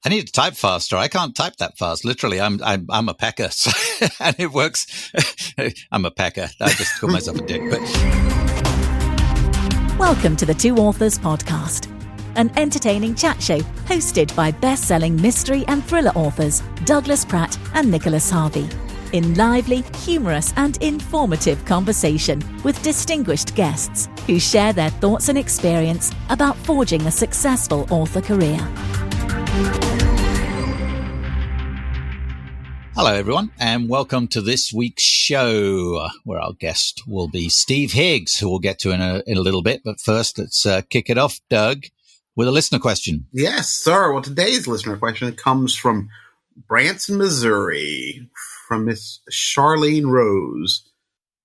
I need to type faster. I can't type that fast. Literally, I'm a pecker, so, and it works. I'm a pecker. I just call myself a dick. But welcome to the Two Authors Podcast, an entertaining chat show hosted by best-selling mystery and thriller authors Douglas Pratt and Nicholas Harvey, in lively, humorous and informative conversation with distinguished guests who share their thoughts and experience about forging a successful author career. hello, everyone, and welcome to this week's show, where our guest will be Steve Higgs, who we'll get to in a little bit. But first, let's kick it off, Doug, with a listener question. Yes, sir. Well, today's listener question comes from Branson, Missouri, from Miss Charlene Rose.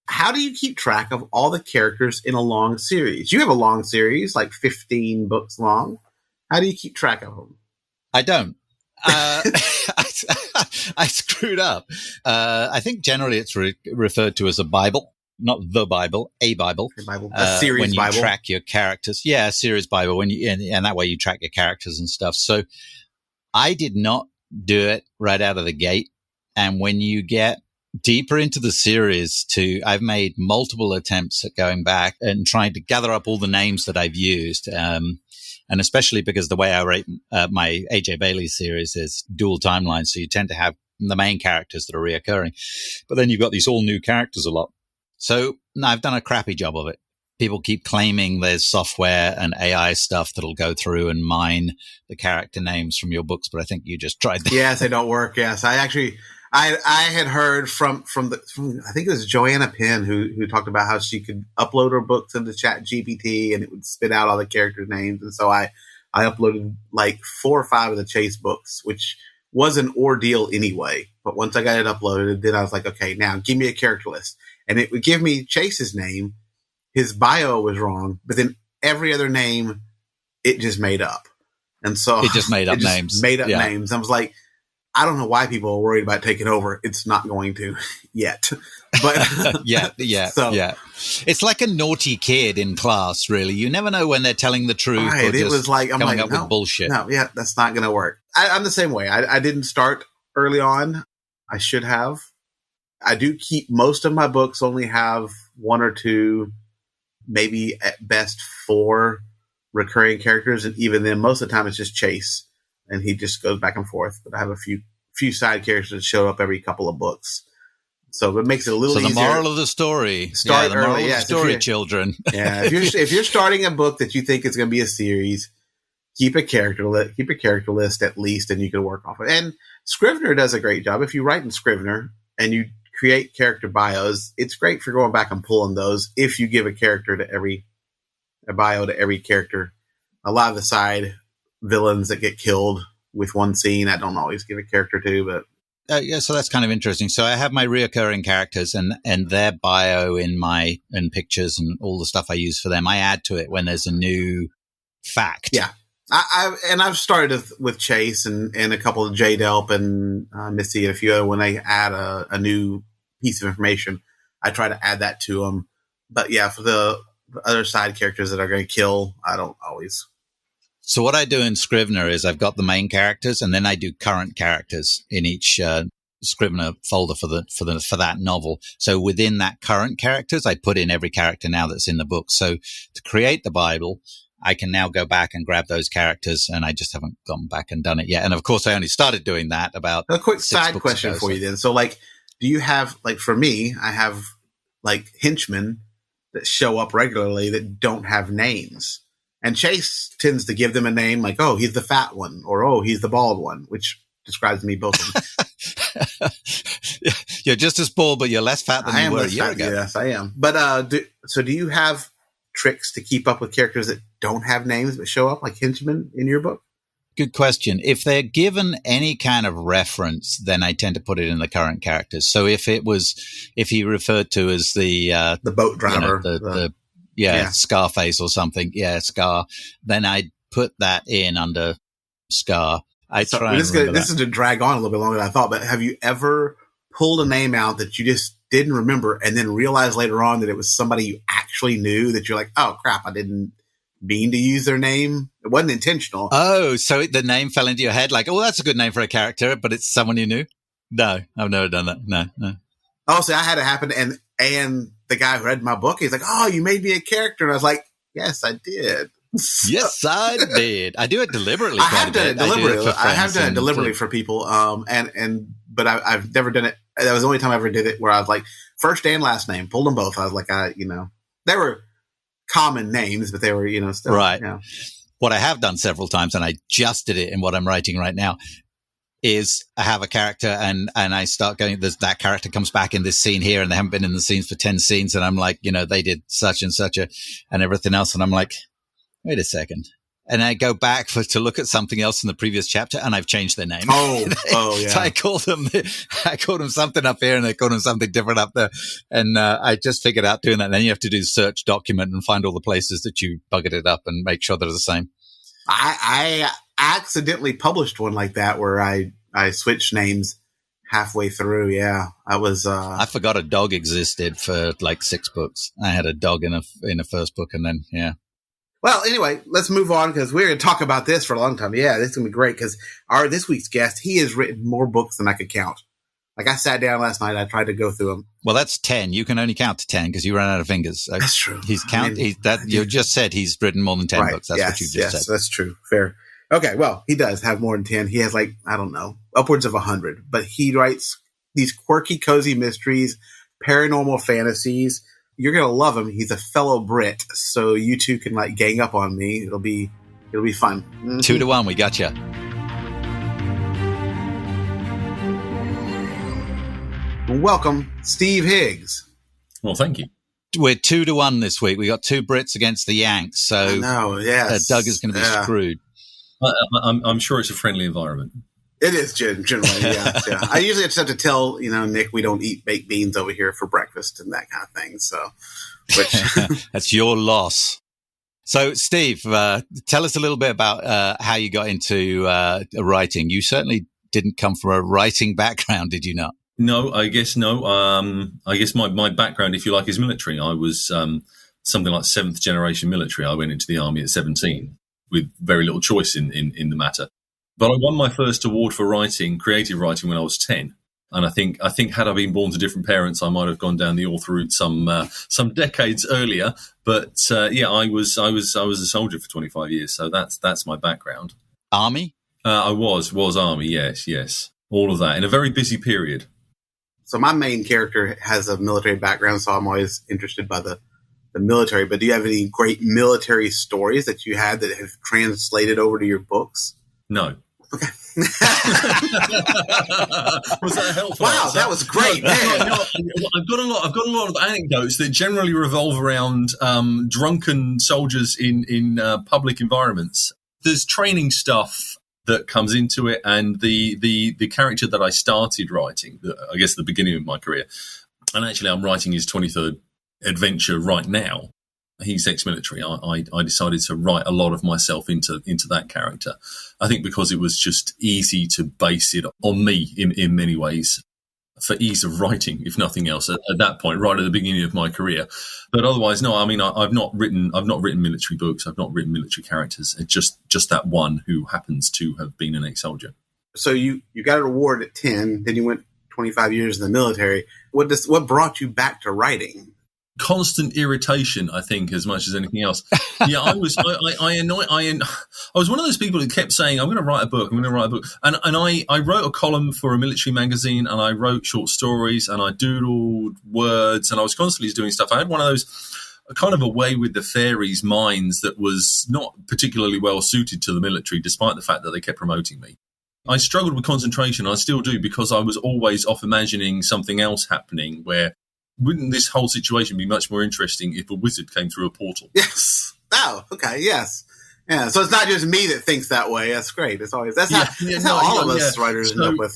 How do you keep track of all the characters in a long series? You have a long series, like 15 books long. How do you keep track of them? I don't. I screwed up. I think generally it's referred to as a Bible, not the Bible, a Bible. A series when you Bible. Track your characters. Yeah, a series Bible. And that way you track your characters and stuff. So I did not do it right out of the gate. And when you get deeper into the series I've made multiple attempts at going back and trying to gather up all the names that I've used. And especially because the way I rate my AJ Bailey series is dual timelines. So you tend to have the main characters that are reoccurring, but then you've got these all new characters a lot. So no, I've done a crappy job of it. People keep claiming there's software and AI stuff that'll go through and mine the character names from your books, but I think you just tried that. Yes, they don't work. Yes, I had heard from I think it was Joanna Penn who talked about how she could upload her books into Chat GPT and it would spit out all the characters' names. And so I uploaded like 4 or 5 of the Chase books, which was an ordeal anyway. But once I got it uploaded, then I was like, okay, now give me a character list. And it would give me Chase's name. His bio was wrong, but then every other name, it just made up. And so it just made up names. Made up names. I was like, I don't know why people are worried about taking over. It's not going to yet. But yeah. It's like a naughty kid in class, really. You never know when they're telling the truth or just it was like, I'm coming like, up no, with bullshit. No, yeah, that's not going to work. I'm the same way. I didn't start early on. I should have. I do keep most of my books only have 1 or 2, maybe at best 4 recurring characters. And even then, most of the time it's just Chase. And he just goes back and forth. But I have a few side characters that show up every couple of books. So it makes it a little easier. So the moral of the story. Start the moral early. of the story, children. Yeah. If you're starting a book that you think is going to be a series, keep a character list at least, and you can work off it. And Scrivener does a great job. If you write in Scrivener and you create character bios, it's great for going back and pulling those. If you give a bio to every character, a lot of the side villains that get killed with one scene, I don't always give a character to, but yeah, so that's kind of interesting. So I have my reoccurring characters and their bio and pictures and all the stuff I use for them. I add to it when there's a new fact. Yeah, I've started with Chase and a couple of J Delp and Missy and a few other. When they add a new piece of information, I try to add that to them. But yeah, for the other side characters that are going to kill, I don't always. So what I do in Scrivener is I've got the main characters, and then I do current characters in each Scrivener folder for that novel. So within that current characters, I put in every character now that's in the book. So to create the Bible, I can now go back and grab those characters, and I just haven't gone back and done it yet. And of course, I only started doing that about a quick 6 side books question ago, for you then. So like, do you have, like for me, I have like henchmen that show up regularly that don't have names. And Chase tends to give them a name like, oh, he's the fat one, or oh, he's the bald one, which describes me both of them. You're just as bald, but you're less fat than you were a year ago. Yes, I am. But do you have tricks to keep up with characters that don't have names but show up like henchmen in your book? Good question. If they're given any kind of reference, then I tend to put it in the current characters. So if he referred to as the boat driver, Scarface or something. Yeah, Scar. Then I'd put that in under Scar. This is to drag on a little bit longer than I thought, but have you ever pulled a name out that you just didn't remember and then realized later on that it was somebody you actually knew that you're like, oh crap, I didn't mean to use their name. It wasn't intentional. Oh, so the name fell into your head like, oh, that's a good name for a character, but it's someone you knew? No, I've never done that. No. Oh, so I had it happen, and the guy who read my book, he's like, "Oh, you made me a character," and I was like, "Yes, I did." Yes, I did. I do it deliberately. I have done it deliberately. I have done it deliberately for people. But I've never done it. That was the only time I ever did it where I was like first and last name, pulled them both. I was like, they were common names, but they were, still right. You know. What I have done several times, and I just did it in what I'm writing right now, is I have a character and I start going, that character comes back in this scene here and they haven't been in the scenes for 10 scenes. And I'm like, they did such and such and everything else. And I'm like, wait a second. And I go back to look at something else in the previous chapter and I've changed their name. Oh, yeah. So I called them something up here and they called them something different up there. And I just figured out doing that. And then you have to do search document and find all the places that you buggered it up and make sure they're the same. I accidentally published one like that where I switched names halfway through. Yeah, I was. I forgot a dog existed for like 6 books. I had a dog in the first book, and then yeah. Well, anyway, let's move on because we're going to talk about this for a long time. Yeah, this is going to be great because this week's guest, he has written more books than I could count. Like I sat down last night, I tried to go through them. Well, that's 10. You can only count to 10 because you ran out of fingers. So that's true. You just said he's written more than 10 books. That's what you just said. Yes, that's true. Fair. Okay, well, he does have more than 10. He has upwards of 100. But he writes these quirky, cozy mysteries, paranormal fantasies. You're going to love him. He's a fellow Brit, so you two can gang up on me. It'll be fun. Mm-hmm. 2-1, we got you. Welcome, Steve Higgs. Well, thank you. We're 2-1 this week. We got 2 Brits against the Yanks, so yes. Doug is going to be screwed. I'm sure it's a friendly environment. It is generally, yeah. I usually just have to tell Nick we don't eat baked beans over here for breakfast and that kind of thing. So, that's your loss. So, Steve, tell us a little bit about how you got into writing. You certainly didn't come from a writing background, did you not? No, I guess no. I guess my background, if you like, is military. I was something like 7th generation military. I went into the army at 17 with very little choice in the matter. But I won my first award for writing, creative writing, when I was 10. And I think had I been born to different parents, I might have gone down the author route some decades earlier. But I was a soldier for 25 years, so that's my background. Army? I was Army. Yes, all of that in a very busy period. So my main character has a military background, so I'm always interested by the military. But do you have any great military stories that you had that have translated over to your books? No. Okay. Was that helpful? Wow, that was great. No, I've got a lot of anecdotes that generally revolve around drunken soldiers in public environments. There's training stuff that comes into it, and the character that I started writing, I guess the beginning of my career, and actually I'm writing his 23rd adventure right now. He's ex-military. I decided to write a lot of myself into that character. I think because it was just easy to base it on me in many ways, for ease of writing, if nothing else, at that point, right at the beginning of my career. But otherwise, no. I mean, I've not written military books. I've not written military characters. It's just that one who happens to have been an ex-soldier. So you got an award at 10, then you went 25 years in the military. What brought you back to writing? Constant irritation, I think, as much as anything else. Yeah, I was one of those people who kept saying, I'm going to write a book. And I wrote a column for a military magazine, and I wrote short stories, and I doodled words, and I was constantly doing stuff. I had one of those kind of away with the fairies minds that was not particularly well suited to the military, despite the fact that they kept promoting me. I struggled with concentration. I still do, because I was always off imagining something else happening where, wouldn't this whole situation be much more interesting if a wizard came through a portal? Yes. Oh, okay. Yes. Yeah. So it's not just me that thinks that way. That's great. It's always how all of us writers end up with.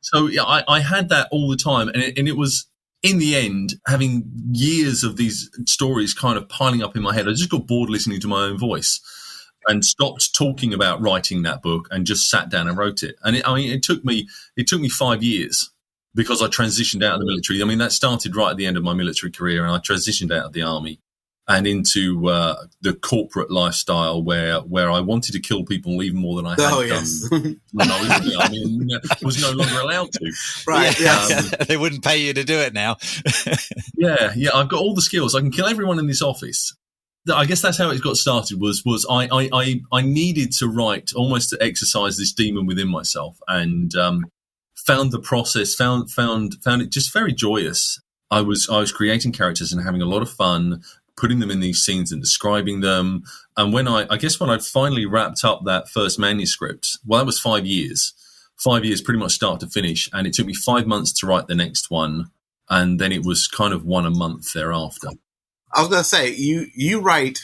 So yeah, I had that all the time, and it was, in the end, having years of these stories kind of piling up in my head. I just got bored listening to my own voice and stopped talking about writing that book and just sat down and wrote it. And it took me 5 years. Because I transitioned out of the military. I mean, that started right at the end of my military career, and I transitioned out of the army. and into the corporate lifestyle where I wanted to kill people even more than I had done when I was in the army and was no longer allowed to. Right. They wouldn't pay you to do it now. Yeah. I've got all the skills. I can kill everyone in this office. I guess that's how it got started. Was I needed to write almost to exercise this demon within myself, and found the process found it just very joyous. I was creating characters and having a lot of fun, putting them in these scenes and describing them. And when I finally wrapped up that first manuscript, well, that was 5 years. 5 years, pretty much start to finish, and it took me 5 months to write the next one, and then it was kind of one a month thereafter. I was going to say, you write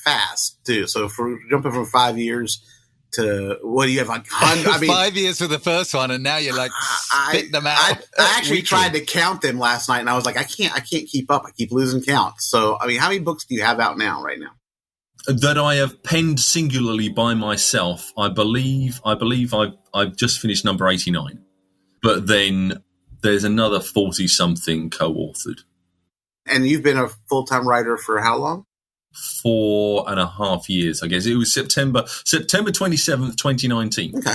fast, too. So for jumping from 5 years to, what do you have, like 100? I mean, 5 years for the first one, and now you're like spitting them out. I actually tried to count them last night, and I was like, I can't keep up. I keep losing count. So, I mean, how many books do you have out now, right now? That I have penned singularly by myself. I believe I've just finished number 89. But then there's another 40-something co-authored. And you've been a full-time writer for how long? 4.5 years, I guess. It was September 27th, 2019. Okay.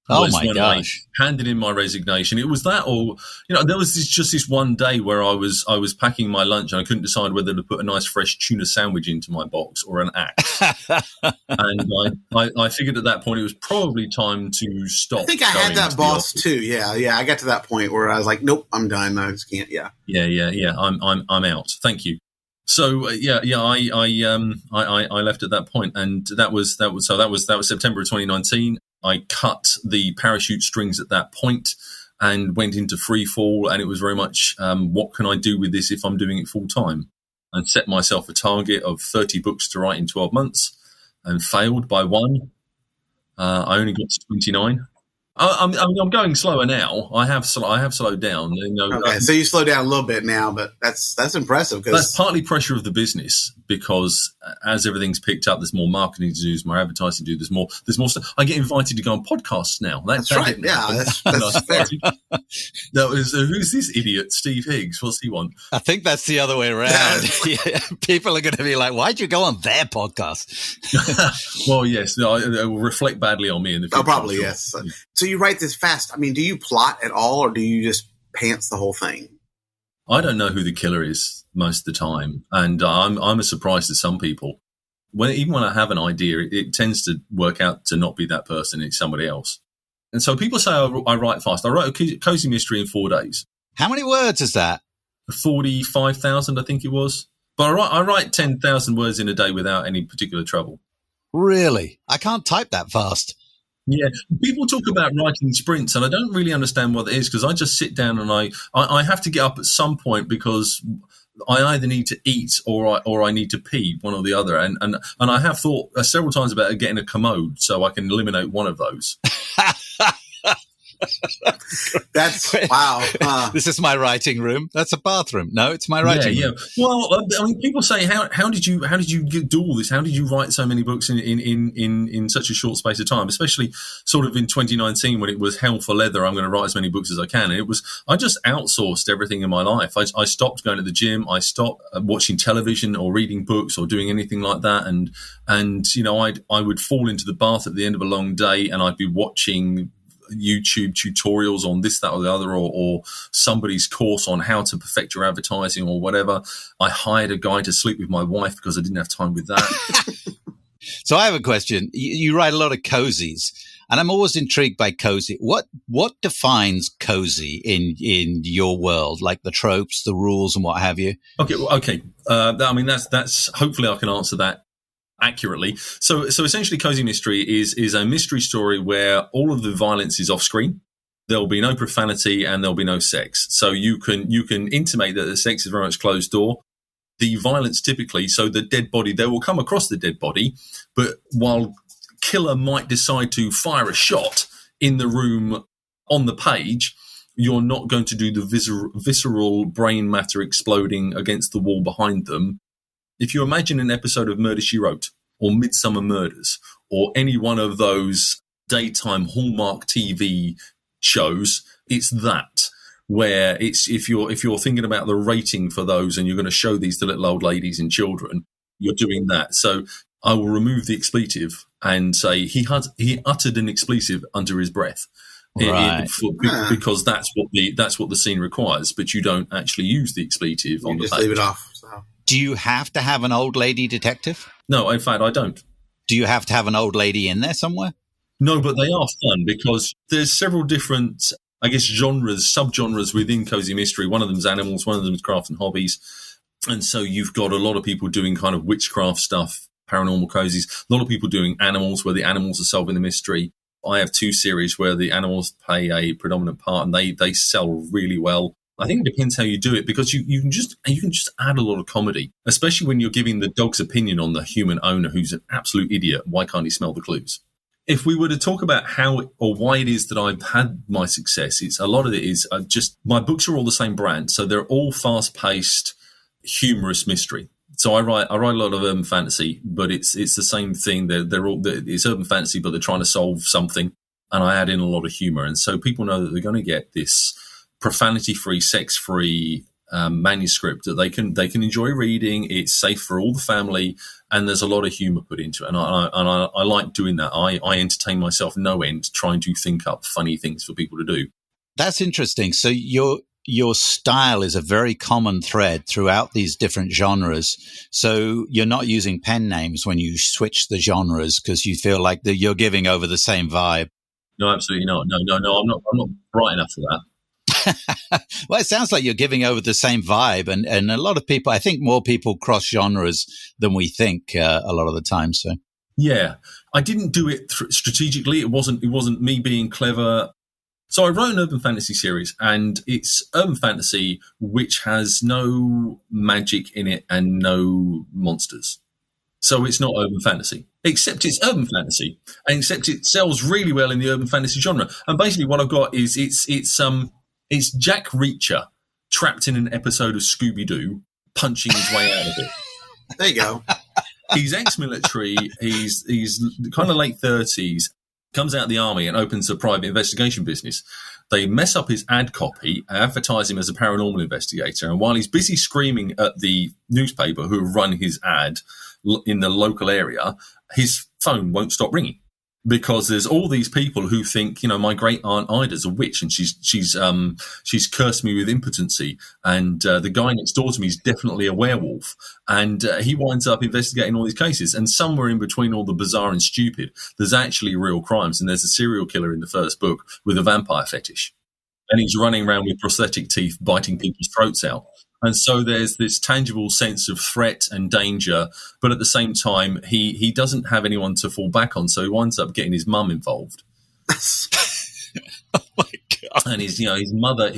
Oh my gosh! I handed in my resignation. It was that, or there was just this one day where I was packing my lunch and I couldn't decide whether to put a nice fresh tuna sandwich into my box or an axe. And I figured at that point it was probably time to stop. I think I had that boss too. Yeah. I got to that point where I was like, nope, I'm done. I just can't. Yeah. I'm out. Thank you. So I left at that point, and that was September of 2019. I cut the parachute strings at that point and went into free fall, and it was very much what can I do with this if I'm doing it full time, and set myself a target of 30 books to write in 12 months, and failed by one. I only got to 29. I'm going slower now. I have slowed down. Okay, so you slow down a little bit now, but that's impressive. That's partly pressure of the business, because as everything's picked up, there's more marketing to do, there's more advertising to do, there's more stuff. I get invited to go on podcasts now. That's right. Yeah, that's fair. Who's this idiot, Steve Higgs? What's he want? I think that's the other way around. People are going to be like, "Why'd you go on their podcast?" Well, yes, it will reflect badly on me in the future. Oh, probably yes. So you write this fast. I mean, do you plot at all, or do you just pants the whole thing? I don't know who the killer is most of the time, and I'm a surprise to some people. Even when I have an idea, it tends to work out to not be that person; it's somebody else. And so people say I write fast. I wrote a cozy mystery in 4 days. How many words is that? 45,000, I think it was. But I write 10,000 words in a day without any particular trouble. Really? I can't type that fast. Yeah, people talk about writing sprints, and I don't really understand what it is, because I just sit down and I have to get up at some point, because I either need to eat or I need to pee, one or the other. And I have thought several times about getting a commode so I can eliminate one of those. That's wow. This is my writing room. That's a bathroom. No, it's my writing room. Well, I mean, people say, how did you do all this? How did you write so many books in such a short space of time? Especially sort of in 2019, when it was hell for leather. I'm going to write as many books as I can. And I just outsourced everything in my life. I stopped going to the gym. I stopped watching television or reading books or doing anything like that. And I would fall into the bath at the end of a long day, and I'd be watching YouTube tutorials on this, that, or the other, or somebody's course on how to perfect your advertising or whatever. I hired a guy to sleep with my wife because I didn't have time with that. So I have a question. You write a lot of cozies, and I'm always intrigued by cozy. What defines cozy in your world, like the tropes, the rules, and what have you? Okay. I mean, that's hopefully I can answer that accurately. So essentially, cozy mystery is a mystery story where all of the violence is off screen. There'll be no profanity and there'll be no sex. So you can intimate that the sex is very much closed door. The violence typically, so the dead body, they will come across the dead body, but while killer might decide to fire a shot in the room on the page, you're not going to do the visceral brain matter exploding against the wall behind them. If you imagine an episode of Murder, She Wrote or Midsummer Murders or any one of those daytime Hallmark TV shows, it's that, where it's if you're thinking about the rating for those and you're going to show these to little old ladies and children, you're doing that. So I will remove the expletive and say he uttered an expletive under his breath. Right. Because that's what the scene requires, but you don't actually use the expletive on the page. Just leave it off. So. Do you have to have an old lady detective? No, in fact, I don't. Do you have to have an old lady in there somewhere? No, but they are fun because there's several different, I guess, subgenres within cozy mystery. One of them is animals, one of them is craft and hobbies. And so you've got a lot of people doing kind of witchcraft stuff, paranormal cozies, a lot of people doing animals where the animals are solving the mystery. I have 2 series where the animals play a predominant part and they sell really well. I think it depends how you do it because you can just add a lot of comedy, especially when you're giving the dog's opinion on the human owner who's an absolute idiot. Why can't he smell the clues? If we were to talk about how or why it is that I've had my success, a lot of it is just my books are all the same brand, so they're all fast-paced, humorous mystery. So I write a lot of urban fantasy, but it's the same thing. It's urban fantasy, but they're trying to solve something, and I add in a lot of humor, and so people know that they're going to get this profanity-free, sex-free manuscript that they can enjoy reading. It's safe for all the family, and there's a lot of humor put into it, and I like doing that. I entertain myself no end trying to think up funny things for people to do. That's interesting. So your style is a very common thread throughout these different genres. So you're not using pen names when you switch the genres because you feel like that you're giving over the same vibe. No, absolutely not. No. I'm not bright enough for that. Well, it sounds like you're giving over the same vibe, and a lot of people, I think more people cross genres than we think a lot of the time. So yeah, I didn't do it strategically. It wasn't me being clever. So I wrote an urban fantasy series, and it's urban fantasy which has no magic in it and no monsters. So it's not urban fantasy, except it's urban fantasy, and except it sells really well in the urban fantasy genre. And basically, what I've got is it's Jack Reacher trapped in an episode of Scooby-Doo, punching his way out of it. There you go. He's ex-military. He's kind of late 30s. Comes out of the army and opens a private investigation business. They mess up his ad copy, advertise him as a paranormal investigator, and while he's busy screaming at the newspaper who run his ad in the local area, his phone won't stop ringing. Because there's all these people who think, my great aunt Ida's a witch and she's cursed me with impotency, and the guy next door to me is definitely a werewolf, and he winds up investigating all these cases. And somewhere in between all the bizarre and stupid, there's actually real crimes, and there's a serial killer in the first book with a vampire fetish, and he's running around with prosthetic teeth, biting people's throats out. And so there's this tangible sense of threat and danger, but at the same time, he doesn't have anyone to fall back on, so he winds up getting his mum involved. Oh my God. And his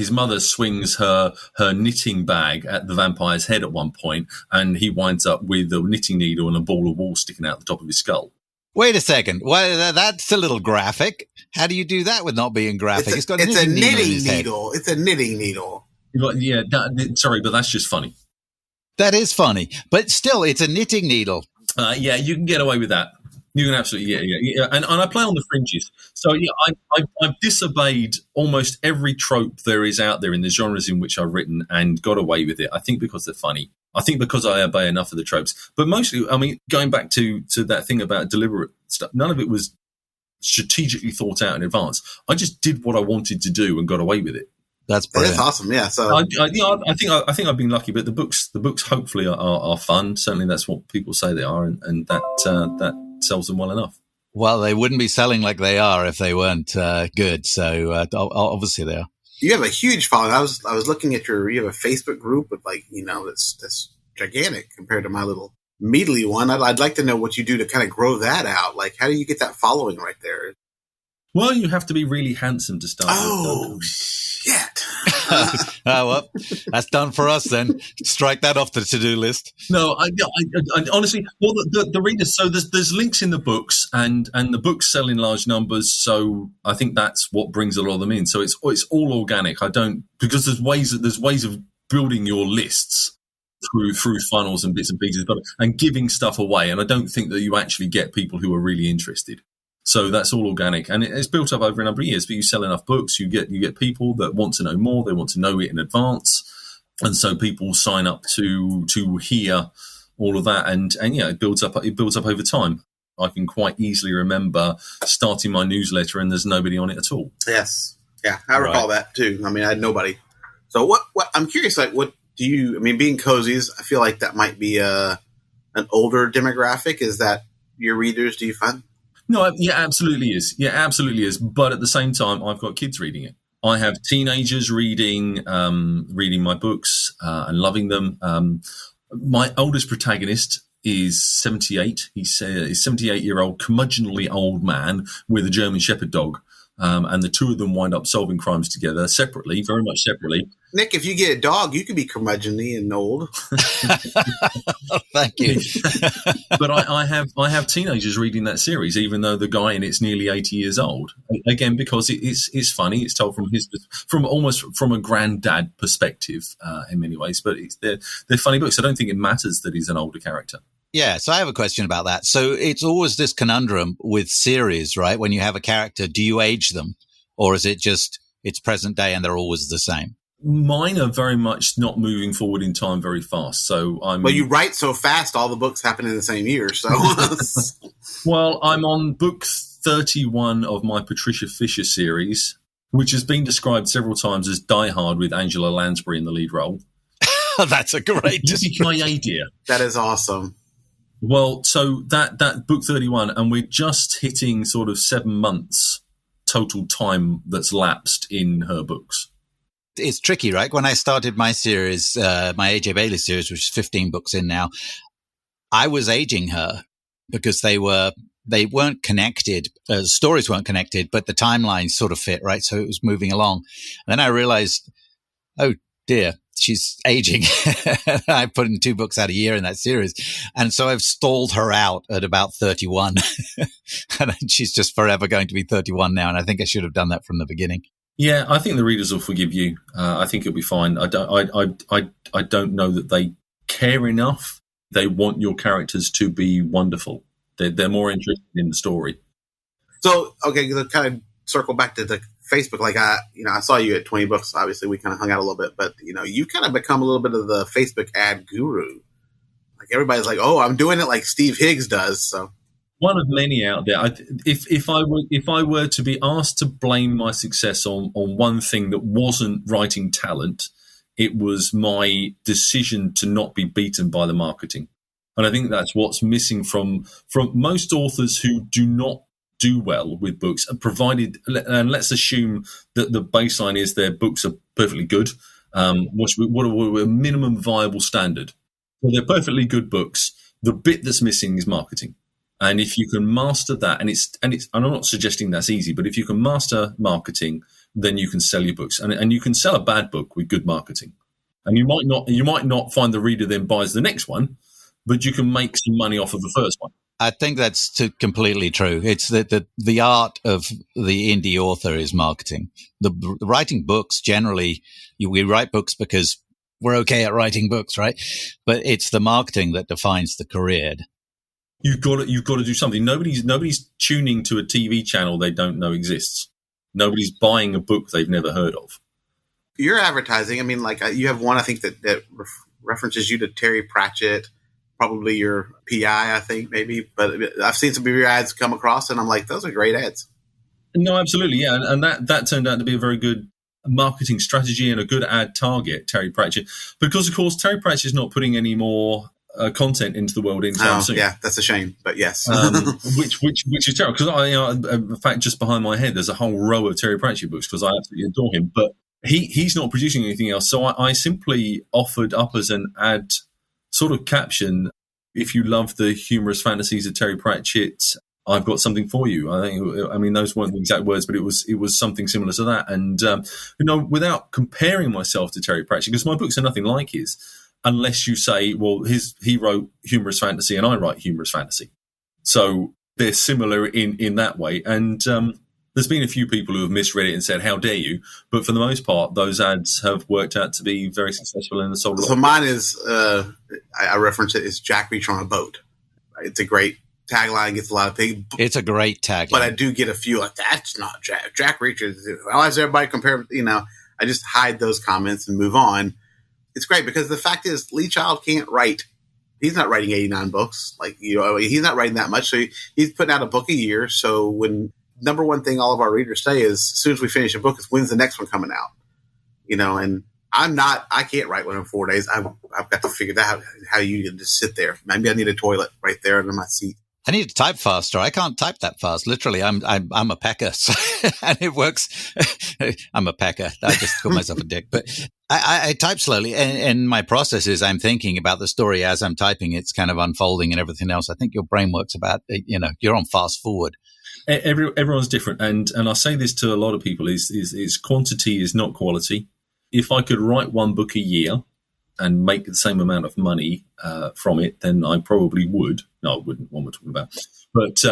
mother swings her knitting bag at the vampire's head at one point, and he winds up with a knitting needle and a ball of wool sticking out the top of his skull. Wait a second. Well, that's a little graphic. How do you do that with not being graphic? It's a knitting needle. It's a knitting needle. Yeah, sorry, but that's just funny. That is funny, but still, it's a knitting needle. Yeah, you can get away with that. You can absolutely, yeah. And I play on the fringes. So yeah, I've disobeyed almost every trope there is out there in the genres in which I've written and got away with it. I think because they're funny. I think because I obey enough of the tropes. But mostly, I mean, going back to that thing about deliberate stuff, none of it was strategically thought out in advance. I just did what I wanted to do and got away with it. That's brilliant. That's awesome. Yeah. So I think I've been lucky, but the books hopefully are fun. Certainly, that's what people say they are, and that sells them well enough. Well, they wouldn't be selling like they are if they weren't good. So obviously they are. You have a huge following. I was looking at you have a Facebook group with that's gigantic compared to my little meadly one. I'd like to know what you do to kind of grow that out. Like, how do you get that following right there? Well, you have to be really handsome to start. Oh, shit. Well, that's done for us then. Strike that off the to-do list. No, I honestly, well, the readers, so there's links in the books, and the books sell in large numbers, so I think that's what brings a lot of them in. So it's all organic. Because there's ways of building your lists through funnels and bits and pieces, and giving stuff away, and I don't think that you actually get people who are really interested. So that's all organic, and it's built up over a number of years. But you sell enough books, you get people that want to know more. They want to know it in advance, and so people sign up to hear all of that, and it builds up over time. I can quite easily remember starting my newsletter and there's nobody on it at all. Yes. Yeah, I recall that too. I mean, I had nobody. So what I'm curious, like, what do you, I mean, being cozies, I feel like that might be an older demographic. Is that your readers, do you find? No, yeah, absolutely is. Yeah, absolutely is. But at the same time, I've got kids reading it. I have teenagers reading my books and loving them. My oldest protagonist is 78. He's a 78-year-old curmudgeonly old man with a German Shepherd dog. And the two of them wind up solving crimes together separately, very much separately. Nick, if you get a dog, you could be curmudgeonly and old. Thank you. But I have teenagers reading that series, even though the guy in it's nearly 80 years old. Again, because it's funny. It's told from a granddad perspective in many ways. But they're funny books. I don't think it matters that he's an older character. Yeah, so I have a question about that. So it's always this conundrum with series, right? When you have a character, do you age them? Or is it just it's present day and they're always the same? Mine are very much not moving forward in time very fast. So Well, you write so fast, all the books happen in the same year. So, well, I'm on book 31 of my Patricia Fisher series, which has been described several times as Die Hard with Angela Lansbury in the lead role. That's a great description. idea. That is awesome. Well, so that book 31, and we're just hitting sort of 7 months total time that's lapsed in her books. It's tricky, right? When I started my series, my AJ Bailey series, which is 15 books in now, I was aging her because they weren't connected. Stories weren't connected, but the timelines sort of fit, right? So it was moving along. And then I realized, oh dear, she's aging. I put in 2 books out a year in that series. And so I've stalled her out at about 31. And she's just forever going to be 31 now. And I think I should have done that from the beginning. Yeah, I think the readers will forgive you. I think it'll be fine. I don't know that they care enough. They want your characters to be wonderful. They're more interested in the story. So, okay, to kind of circle back to the Facebook, like I saw you at 20 books. Obviously, we kind of hung out a little bit, but you kind of become a little bit of the Facebook ad guru. Like everybody's like, "Oh, I'm doing it like Steve Higgs does." So one of many out there. If I were to be asked to blame my success on one thing that wasn't writing talent, it was my decision to not be beaten by the marketing. And I think that's what's missing from most authors who do not do well with books, and let's assume that the baseline is their books are perfectly good. What a minimum viable standard. Well, they're perfectly good books. The bit that's missing is marketing. And if you can master that, and I'm not suggesting that's easy, but if you can master marketing, then you can sell your books, and you can sell a bad book with good marketing. And you might not find the reader then buys the next one, but you can make some money off of the first one. I think that's completely true. It's the art of the indie author is marketing. The writing books generally, we write books because we're okay at writing books, right? But it's the marketing that defines the career. You've got to do something. Nobody's tuning to a TV channel they don't know exists. Nobody's buying a book they've never heard of. Your advertising, I mean, like you have one, I think that references you to Terry Pratchett, probably your PI, I think maybe. But I've seen some of your ads come across, and I'm like, those are great ads. No, absolutely, yeah, and that turned out to be a very good marketing strategy and a good ad target, Terry Pratchett, because of course Terry Pratchett is not putting any more content into the world anytime soon. Yeah, that's a shame, but yes. which is terrible, because in fact, just behind my head, there's a whole row of Terry Pratchett books because I absolutely adore him. But he's not producing anything else, so I simply offered up as an ad sort of caption: if you love the humorous fantasies of Terry Pratchett, I've got something for you. I mean, those weren't the exact words, but it was something similar to that. And without comparing myself to Terry Pratchett, because my books are nothing like his. Unless you say, well, he wrote humorous fantasy and I write humorous fantasy. So they're similar in that way. And there's been a few people who have misread it and said, how dare you? But for the most part, those ads have worked out to be very successful and sold a lot. So mine is, I reference it as Jack Reacher on a boat. It's a great tagline, gets a lot of things. It's a great tagline. But I do get a few like, that's not Jack Reacher. Why does everybody compare, I just hide those comments and move on. It's great because the fact is Lee Child can't write he's not writing 89 books. Like, he's not writing that much. So he's putting out a book a year. So when number one thing all of our readers say is, as soon as we finish a book, is when's the next one coming out? And I can't write one in 4 days. I've got to figure that out, how you can just sit there. Maybe I need a toilet right there under my seat. I need to type faster. I can't type that fast. Literally, I'm a pecker, so, and it works. I'm a pecker. I just call myself a dick, but I type slowly. And my process is I'm thinking about the story as I'm typing. It's kind of unfolding and everything else. I think your brain works about, you're on fast forward. Everyone's different, and I say this to a lot of people: is quantity is not quality. If I could write one book a year and make the same amount of money from it, then I probably would. No, I wouldn't. What we're talking about, but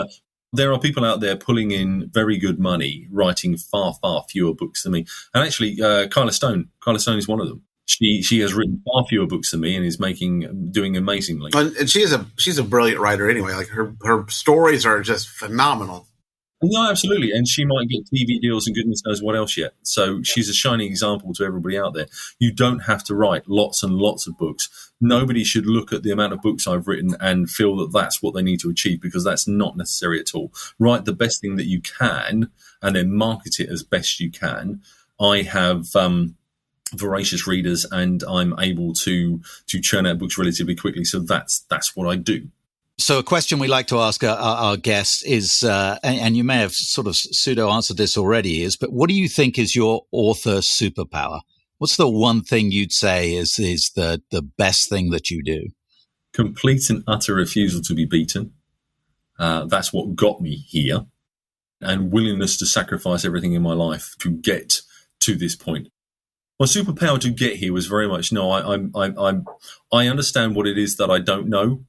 there are people out there pulling in very good money, writing far, far fewer books than me. And actually, Kyla Stone is one of them. She has written far fewer books than me and is doing amazingly. And she's a brilliant writer anyway. Like her stories are just phenomenal. No, absolutely. And she might get TV deals and goodness knows what else yet. So she's a shining example to everybody out there. You don't have to write lots and lots of books. Nobody should look at the amount of books I've written and feel that that's what they need to achieve, because that's not necessary at all. Write the best thing that you can and then market it as best you can. I have voracious readers and I'm able to churn out books relatively quickly. So that's what I do. So a question we like to ask our guests is, and you may have sort of pseudo answered this already, but what do you think is your author superpower? What's the one thing you'd say is the best thing that you do? Complete and utter refusal to be beaten. That's what got me here, and willingness to sacrifice everything in my life to get to this point. My superpower to get here was very much, I understand what it is that I don't know,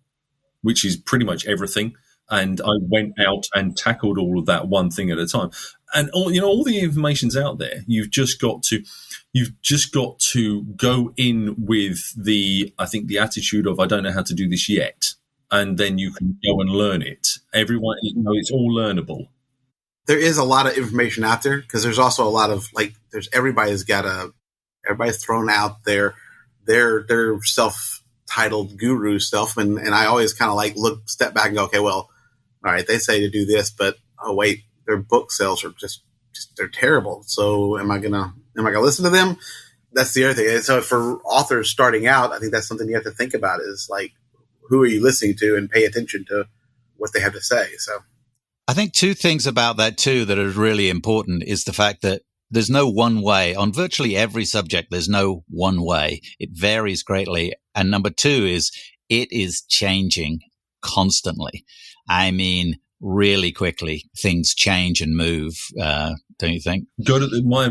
which is pretty much everything. And I went out and tackled all of that one thing at a time. And all the information's out there. You've just got to go in with the attitude of, I don't know how to do this yet. And then you can go and learn it. Everyone, it's all learnable. There is a lot of information out there, because there's also a lot of everybody's thrown out their self-titled guru stuff, and I always kind of step back and go, okay, well, all right, they say to do this, but oh wait, their book sales are just they're terrible. So am I gonna listen to them? That's the other thing. And so for authors starting out, I think that's something you have to think about, is like, who are you listening to, and pay attention to what they have to say. So I think two things about that too that are really important is the fact that there's no one way on virtually every subject. There's no one way. It varies greatly. And number two is it is changing constantly. I mean, really quickly, things change and move. Don't you think? My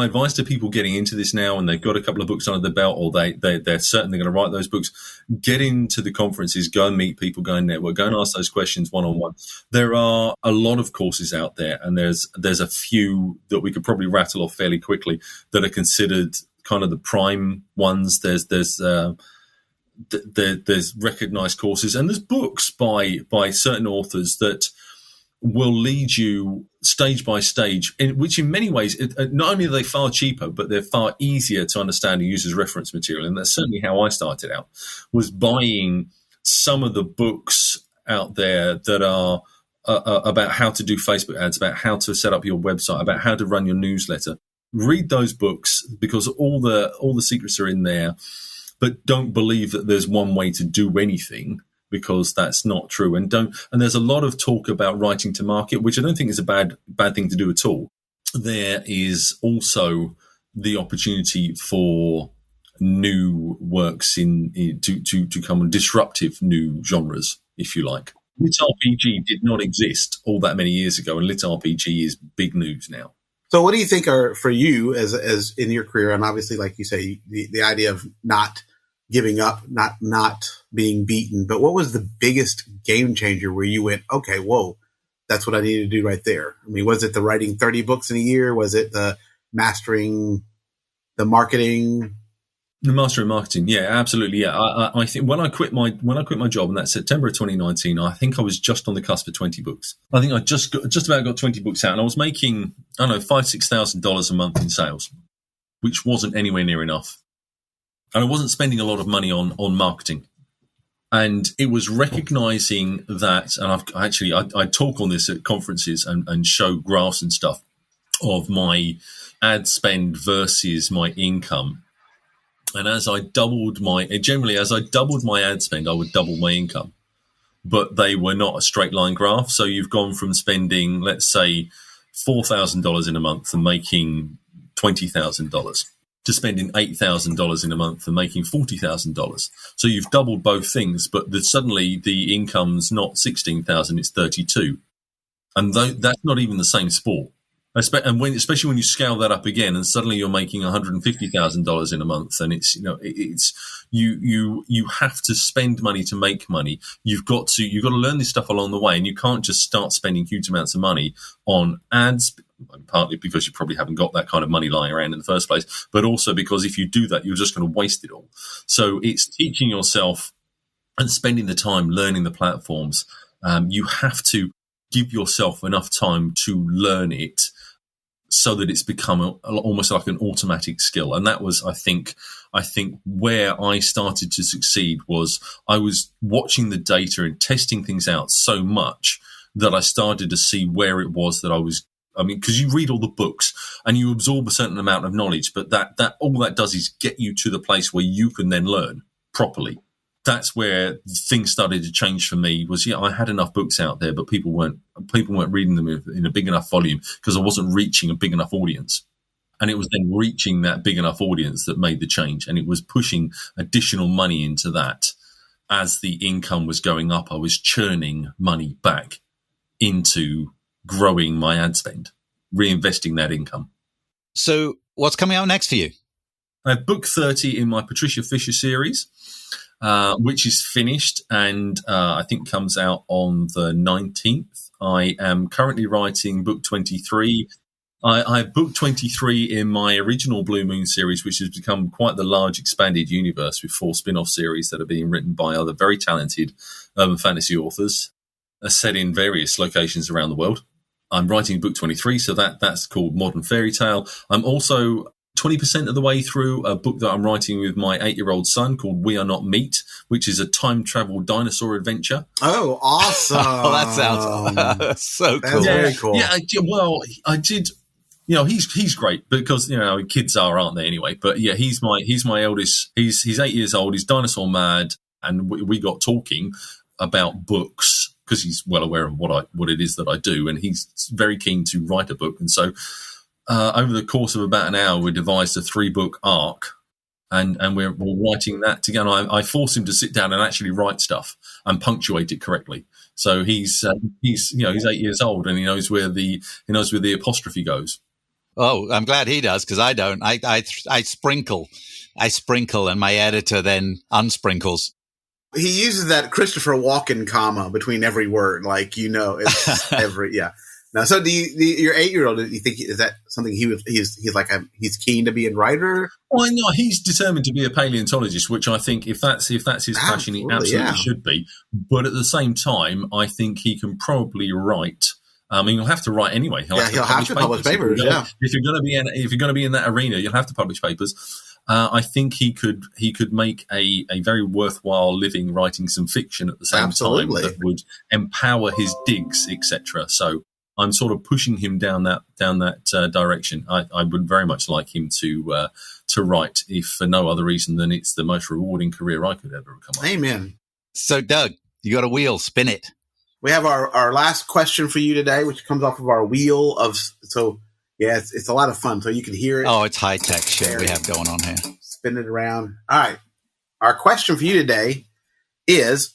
advice to people getting into this now, and they've got a couple of books under the belt, or they're certainly going to write those books. Get into the conferences, go and meet people, go and network, go and ask those questions one-on-one. There are a lot of courses out there, and there's a few that we could probably rattle off fairly quickly that are considered kind of the prime ones. There's recognized courses, and there's books by certain authors that will lead you stage by stage, which in many ways, not only are they far cheaper, but they're far easier to understand and use as reference material. And that's certainly how I started out, was buying some of the books out there that are about how to do Facebook ads, about how to set up your website, about how to run your newsletter. Read those books, because all the secrets are in there. But don't believe that there's one way to do anything, because that's not true. And there's a lot of talk about writing to market, which I don't think is a bad thing to do at all. There is also the opportunity for new works to come on, disruptive new genres, if you like. Lit RPG did not exist all that many years ago, and Lit RPG is big news now. So what do you think are, for you as in your career, and obviously, like you say, the idea of not giving up, not being beaten, but what was the biggest game changer where you went, okay, whoa, that's what I need to do right there? I mean, was it the writing 30 books in a year? Was it the mastering the marketing? The mastering marketing, yeah, absolutely, yeah. I think when I quit my job, and that's September of 2019, I think I was just on the cusp of 20 books. I think I just about got 20 books out, and I was making, I don't know, $5,000-6,000 a month in sales, which wasn't anywhere near enough. And I wasn't spending a lot of money on marketing. And it was recognizing that, and I talk on this at conferences and show graphs and stuff of my ad spend versus my income. And as I doubled my ad spend, I would double my income. But they were not a straight line graph. So you've gone from spending, let's say, $4,000 in a month and making $20,000 to spending $8,000 in a month and making $40,000. So you've doubled both things, but suddenly the income's not 16,000, it's 32. And that's not even the same sport. Especially when you scale that up again, and suddenly you're making $150,000 in a month, and you have to spend money to make money. You've got to learn this stuff along the way, and you can't just start spending huge amounts of money on ads. Partly because you probably haven't got that kind of money lying around in the first place, but also because if you do that, you're just going to waste it all. So it's teaching yourself and spending the time learning the platforms. You have to give yourself enough time to learn it so that it's become almost like an automatic skill. And that was, I think where I started to succeed was I was watching the data and testing things out so much that I started to see where it was that because you read all the books and you absorb a certain amount of knowledge, but that all that does is get you to the place where you can then learn properly. That's where things started to change for me. I had enough books out there, but people weren't reading them in a big enough volume because I wasn't reaching a big enough audience. And it was then reaching that big enough audience that made the change. And it was pushing additional money into that. As the income was going up, I was churning money back into growing my ad spend, reinvesting that income. So what's coming out next for you? I have book 30 in my Patricia Fisher series, which is finished and I think comes out on the 19th. I am currently writing book 23. I have book 23 in my original Blue Moon series, which has become quite the large expanded universe with 4 spin-off series that are being written by other very talented urban fantasy authors, set in various locations around the world. I'm writing book 23, so that's called Modern Fairy Tale. I'm also 20% of the way through a book that I'm writing with my 8-year-old son called We Are Not Meat, which is a time travel dinosaur adventure. Oh, awesome. Oh, that sounds so cool. That's very cool. Yeah, I did. He's great because kids aren't they anyway? But yeah, he's my eldest. He's 8 years old. He's dinosaur mad, and we got talking about books because he's well aware of what it is that I do, and he's very keen to write a book. And so, over the course of about an hour, we devised a 3-book arc, and we're writing that together. I force him to sit down and actually write stuff and punctuate it correctly. So he's 8 years old, and he knows where the apostrophe goes. Oh, I'm glad he does because I don't. I sprinkle, and my editor then unsprinkles. He uses that Christopher Walken comma between every word, it's every yeah. Now, so your 8-year-old? Do you think is that something he's keen to be a writer? Well, no, he's determined to be a paleontologist, which I think if that's his passion, he absolutely should be. But at the same time, I think he can probably write. I mean, you'll have to write anyway. He'll have to publish papers. Yeah, if you're going to be in that arena, you'll have to publish papers. I think he could make a very worthwhile living writing some fiction at the same time that would empower his digs, etc. So I'm sort of pushing him down that direction. I would very much like him to write, if for no other reason than it's the most rewarding career I could ever come up. Amen. So, Doug, you got a wheel, spin it. We have our last question for you today, which comes off of our wheel of. So, yeah, it's a lot of fun. So you can hear it. Oh, it's high tech shit we have going on here. Spin it around. All right. Our question for you today is,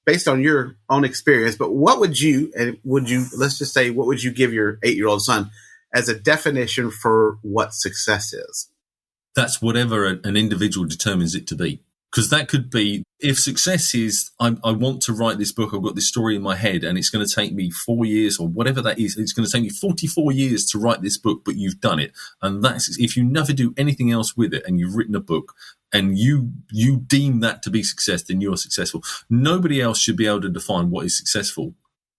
based on your own experience, but what would you let's just say, what would you give your 8-year-old son as a definition for what success is? That's whatever an individual determines it to be. Because that could be, if success is, I want to write this book, I've got this story in my head, and it's going to take me 4 years or whatever that is. It's going to take me 44 years to write this book, but you've done it. And that's, if you never do anything else with it and you've written a book and you deem that to be success, then you're successful. Nobody else should be able to define what is successful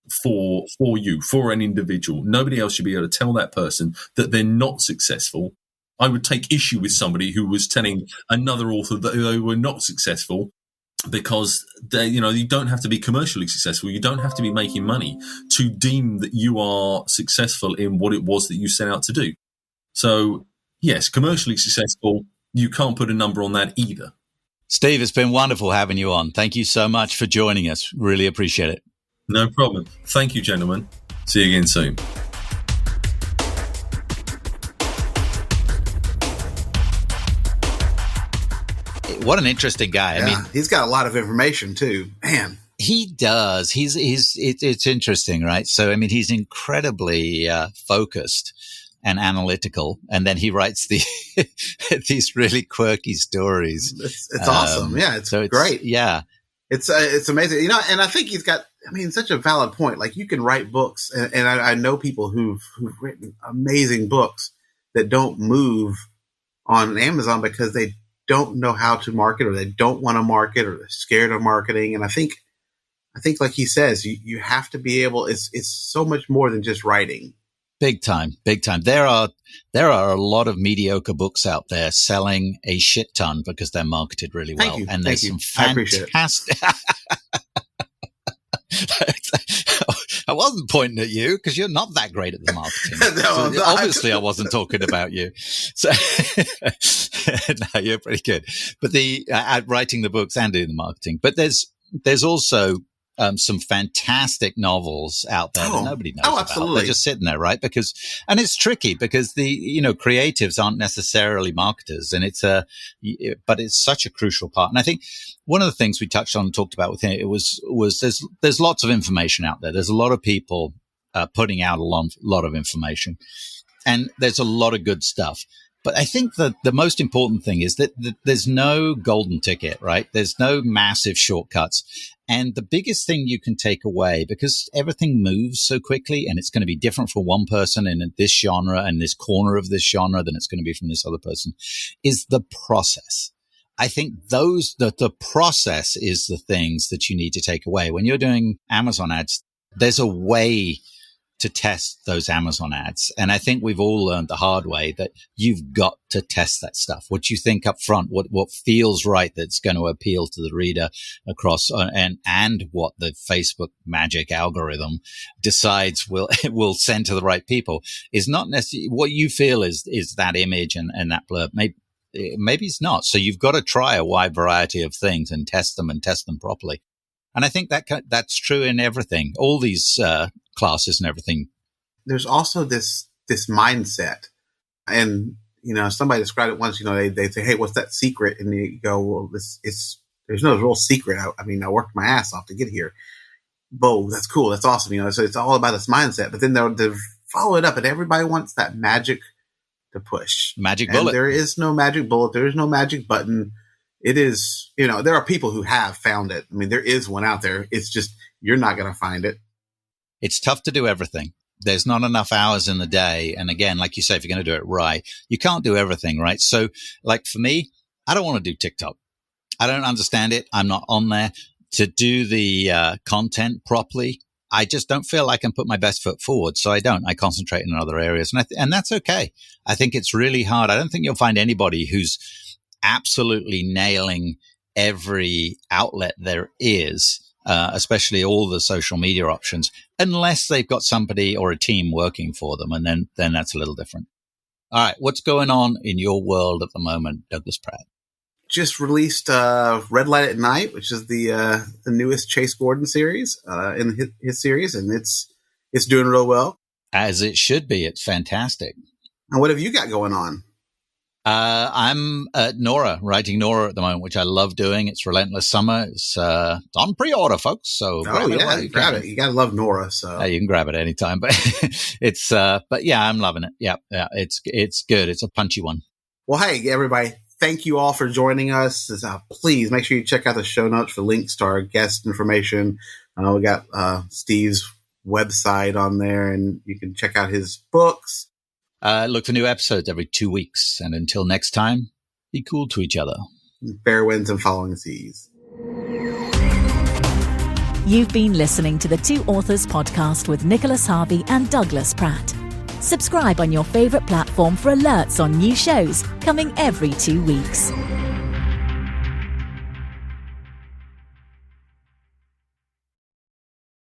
for you, for an individual. Nobody else should be able to tell that person that they're not successful. I would take issue with somebody who was telling another author that they were not successful because you don't have to be commercially successful. You don't have to be making money to deem that you are successful in what it was that you set out to do. So, yes, commercially successful, you can't put a number on that either. Steve, it's been wonderful having you on. Thank you so much for joining us. Really appreciate it. No problem. Thank you, gentlemen. See you again soon. What an interesting guy. Yeah, I mean, he's got a lot of information too, man. He does. It's interesting, right? So, I mean, he's incredibly focused and analytical, and then he writes these really quirky stories. It's awesome. Yeah, it's great. Yeah, it's amazing. And I think he's got, such a valid point. Like, you can write books, and I know people who've written amazing books that don't move on Amazon because they don't know how to market, or they don't want to market, or they're scared of marketing. And I think like he says, you have to be able, it's so much more than just writing. Big time. There are a lot of mediocre books out there selling a shit ton because they're marketed really well. And there's some fantastic. I wasn't pointing at you because you're not that great at the marketing. No, obviously, I wasn't talking about you. So no, you're pretty good. But at writing the books and doing the marketing. But there's also some fantastic novels out there that nobody knows about. They're just sitting there, right? And it's tricky because creatives aren't necessarily marketers, and but it's such a crucial part. And I think one of the things we touched on and talked about with him, it was there's lots of information out there. There's a lot of people putting out a lot of information, and there's a lot of good stuff. But I think that the most important thing is that there's no golden ticket, right? There's no massive shortcuts. And the biggest thing you can take away, because everything moves so quickly and it's going to be different for one person in this genre and this corner of this genre than it's going to be from this other person, is the process. I think the process is the things that you need to take away. When you're doing Amazon ads, there's a way to test those Amazon ads. And I think we've all learned the hard way that you've got to test that stuff. What you think up front, what feels right that's going to appeal to the reader across and what the Facebook magic algorithm decides will send to the right people is not necessarily what you feel is that image and that blurb. Maybe it's not. So you've got to try a wide variety of things and test them properly. And I think that's true in everything, all these classes and everything. There's also this mindset. And, somebody described it once, they say, hey, what's that secret? And you go, well, there's no real secret. I worked my ass off to get here. Whoa, that's cool. That's awesome. So it's all about this mindset. But then they'll follow it up, and everybody wants that magic to push. Magic bullet. There is no magic bullet. There is no magic button. It is, there are people who have found it. There is one out there. It's just, you're not going to find it. It's tough to do everything. There's not enough hours in the day. And again, like you say, if you're going to do it right, you can't do everything, right? So like for me, I don't want to do TikTok. I don't understand it. I'm not on there to do the content properly. I just don't feel I can put my best foot forward. So I concentrate in other areas. And that's okay. I think it's really hard. I don't think you'll find anybody who's absolutely nailing every outlet there is, especially all the social media options, unless they've got somebody or a team working for them. And then that's a little different. All right. What's going on in your world at the moment, Douglas Pratt? Just released Red Light at Night, which is the newest Chase Gordon series in his series. And it's doing real well. As it should be. It's fantastic. And what have you got going on? I'm Nora, writing Nora at the moment, which I love doing. It's Relentless Summer. It's on pre-order, folks. So grab it. You gotta love Nora. So you can grab it anytime. But but yeah, I'm loving it. Yeah, it's good. It's a punchy one. Well, hey everybody, thank you all for joining us. Please make sure you check out the show notes for links to our guest information. We got Steve's website on there, and you can check out his books. Look for new episodes every 2 weeks. And until next time, be cool to each other. Fair winds and following seas. You've been listening to the Two Authors podcast with Nicholas Harvey and Douglas Pratt. Subscribe on your favorite platform for alerts on new shows coming every 2 weeks.